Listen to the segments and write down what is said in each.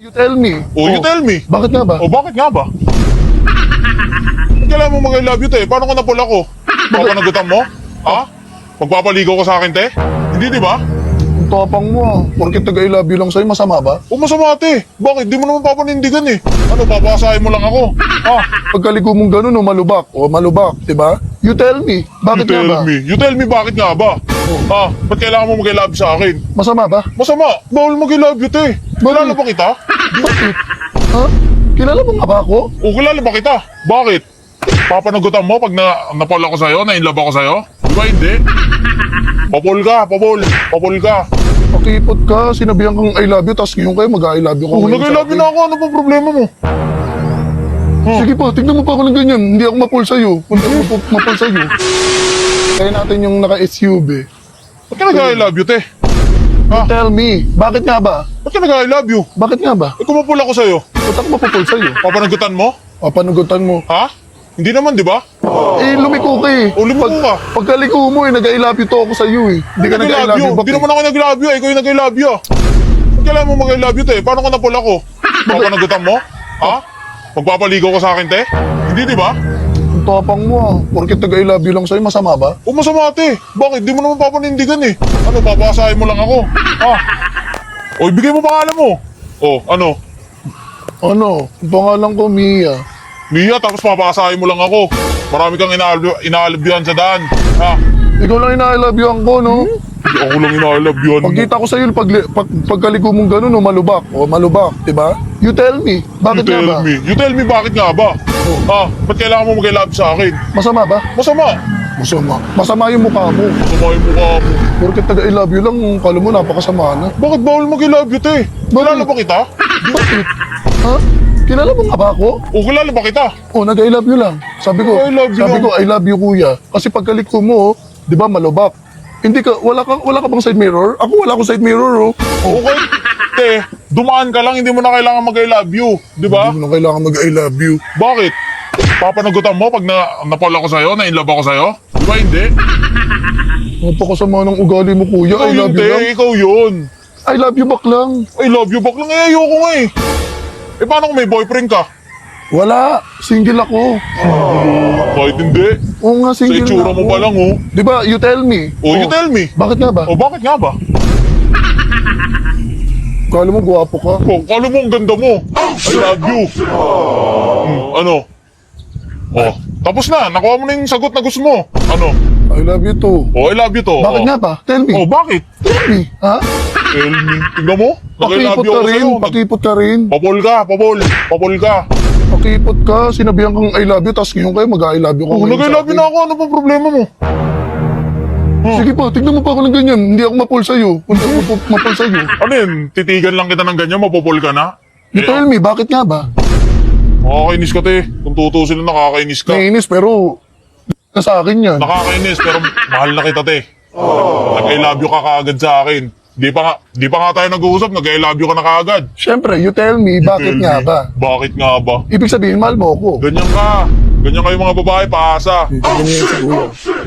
You tell me. Oh, you tell me. Bakit nga ba? Oh, bakit nga ba? Kailangan mo mag-I love you, te. Paano ko napula ko? Papanagutan mo? Ha? Magpapaligaw ka sa akin, te? Hindi, di ba? Ang tapang mo ah. Porkit nag-I love you lang sa'yo, masama ba? O masama, te. Bakit? Di mo naman papanindigan eh. Ano, papasahin mo lang ako? Ha? Pagkaligo mong ganun, malubak. O, malubak, diba? You tell me. Bakit You nga tell ba? me. You tell me bakit nga ba? Ha? Ba't kailangan mo mag-I love you sa akin? Masama ba? Masama. Bawal mag-I love you, te. Kilala ba kita? Bakit? Ha? Kilala mo nga ba ako? O kilala ba kita? Bakit? Papanagutan mo pag napala ko sa'yo, na-inlove ako sa'yo? Di ba hindi? Papol ka, papol. Papol ka. Pakipot ka, sinabihan kang I love you, tapos ngayon kayo mag-I love you ka. Oh, ngayon nag-I sa love you akin. na ako. Ano pang problema mo? Sige pa, tignan mo pa ako ng ganyan. Hindi ako mapul sa'yo. Kung ako mapul sa'yo. Kaya natin yung naka-SUV. Ba't ka nag-I love you, te? Tell me, bakit nga ba? Ba't ka nag-I love you? Bakit nga ba? Eh, kumapul ako sa'yo. Ba't ako mapupul sa'yo? Papanagutan mo? Papanugutan mo. Ha? Hindi naman, di ba? Eh, lumiko ka eh. O, lumiko ka. Pagkaliko mo eh, nag-I love you to ako sa'yo eh. Hindi ka nag-I love you. Hindi naman ako nag-love you. Ikaw yung nag-I love you. Ba't kailangan mo mag-I love you, te? Paano ko napula ko? Papanagutan mo? Ha? Magpapaligaw ka sa akin, te? Hindi, di ba? Ang tapang mo ah. Porkit nag-I love you lang sa'yo, masama ba? O masama, te. Bakit? Di mo naman papanindigan eh. Ano, papasahin mo lang ako. Ha? O, ibigay mo pangalan mo. O, ano? Ano? Ang pangalan ko, Mia. Mia, tapos papasahin mo lang ako. Marami kang inaalabyan sa daan. Ha? Ikaw lang ina-I love you ko, no? Hindi ako lang inaalabyan mo. Pagkita ko sa'yo, pagkaliko mong ganun, malubak. O, malubak, diba? You tell me, bakit You nga tell ba? me. You tell me bakit nga ba? Ha? Ba't kailangan mo mag-I love sa akin? Masama ba? Masama. Masama. Masama yung mukha mo. Masama yung mukha mo. Porkit nag-I love you lang, kala mo napakasama na. Bakit bawal mag-I love you, te? Kilala ba kita? Bakit? Ha? Kilala mo nga ba ako? O kilala ba kita? O, nag-I love you lang. Sabi ko, I love you lang. I love you, kuya. Kasi pagkaliko mo, di ba, malubak. Hindi ka, wala ka bang side mirror? Ako wala akong side mirror, oh. Okay, te, dumaan ka lang, hindi mo na kailangan mag-I love you. Di ba? Hindi mo na kailangan mag-I love you. Bakit? Papanagutan mo pag napala ko sa'yo, na-inlove ako sa'yo? Di ba hindi? Napakasama ng ugali mo, kuya. Ikaw I yun, love you te, lang. ikaw yun. I love you back lang. I love you back lang, eh, ayoko nga eh. Eh, paano kung may boyfriend ka? Wala. Single ako. Kahit hindi. Oo nga, Sa single itsura na mo ako. pa lang, oh. Di ba, you tell me. Oh, you tell me. Bakit nga ba? O, bakit nga ba? Kala mo gwapo ka. Oh, kala mo ang ganda mo. I love you. Ano? Oh, tapos na. Nakuha mo na yung sagot na gusto mo. Ano? I love you too. Oh, I love you to. Bakit oh. nga ba? Tell me. Oh, bakit? Tell me. Ha? Tell me. Tignan mo. Nag-I love Pakipot you ka ako rin. sa'yo. Pakipot ka rin. Papol ka, papol. Papol ka. Pakipot ka. Sinabihan kang I love you, tapos ngayon kayo mag-I love you ka. Oh, ngayon nag-I sa love you akin. na ako. Ano pang problema mo? Sige pa, tignan mo pa ako ng ganyan. Hindi ako mapul sa'yo. Kung ako mapul sa'yo. Ano yun? Titigan lang kita ng ganyan, mapopol ka na? You tell me, bakit nga ba? Nakakainis ka, te. Kung tutusin lang, nakakainis ka. Nainis pero na sa akin yan. Nakakainis, pero mahal na kita, te. Nag-I love you ka kaagad sa akin. Di pa nga tayo nag-uusap, nag-I love you ka na kaagad. Siyempre, you tell me, bakit Tell nga me. ba? Bakit nga ba? Ibig sabihin, mahal mo ako. Ganyan ka. Ganyan kayo mga babae, paasa. Ganyan si kuya.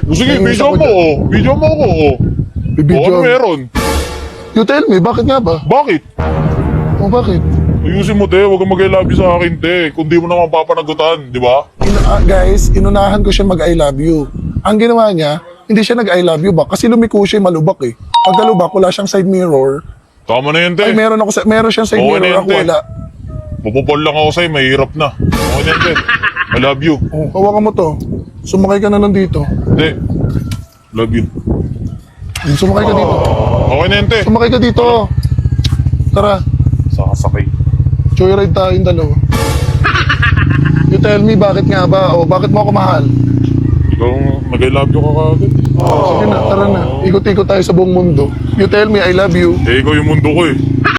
O sige, Nainis video ako mo, dyan. oh. Video mo ako, oh. O Bibidyo. ano meron? You tell me, bakit nga ba? Bakit? O bakit? Ayusin mo, te. Huwag kang mag-I love you sa akin, te. Kung di mo naman papanagutan, di ba? Guys, inunahan ko siya mag-I love you. Ang ginawa niya, hindi siya nag-I love you ba? Kasi lumiko siya malubak eh. Pag lubak, wala siyang side mirror. Tama na yun, te. Ay, meron siyang side Okay na mirror, yan, ako te. wala. Pupupol lang ako sa'yo, mahirap na. Okay na yun, te. I love you. Oh, hawakan mo to. Sumakay ka na lang dito. Te. Love you. Sumakay ka dito. Okay na yun, te. Sumakay ka dito. Tara, Sasakay. joyride tayong dalawa. You tell me, bakit nga ba? O bakit mo ako mahal? Ikaw, nag-I love you ka kaagad. Sige na, tara na. Ikot-ikot tayo sa buong mundo. You tell me, I love you. Eh, ikaw yung mundo ko eh.